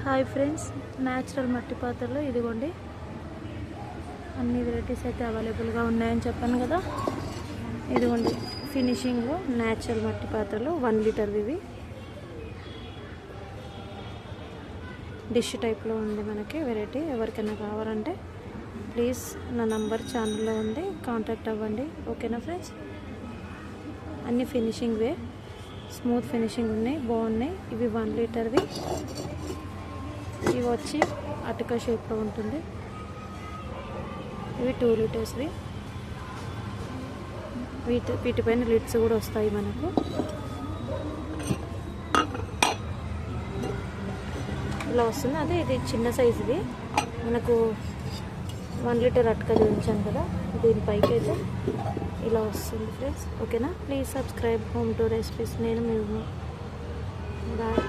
Hi friends, natural మట్టి పాత్రలు ఇదిగోండి. అన్ని వెరైటీస్ అయితే అవైలబుల్గా ఉన్నాయని చెప్పాను కదా. ఇదిగోండి ఫినిషింగ్లో న్యాచురల్ మట్టి పాత్రలు 1 లీటర్ ఇవి. డిష్ టైప్లో ఉంది మనకి వెరైటీ. ఎవరికైనా కావాలంటే ప్లీజ్ నా నంబర్ ఛానల్లో ఉంది, కాంటాక్ట్ అవ్వండి. ఓకేనా ఫ్రెండ్స్? అన్ని ఫినిషింగ్వే, స్మూత్ ఫినిషింగ్ ఉన్నాయి, బాగున్నాయి. ఇవి 1 లీటర్వి. ఇవి వచ్చి అటుక షేప్లో ఉంటుంది. ఇవి 2 లీటర్స్వి. వీటిపైన లిడ్స్ కూడా వస్తాయి మనకు. ఇలా వస్తుంది. అదే ఇది చిన్న సైజుది. మనకు 1 లీటర్ అటుక చూపించాను కదా, దీనిపైకి అయితే ఇలా వస్తుంది ఫ్రెండ్స్. ఓకేనా? Please subscribe home to recipes. నేను బాయ్.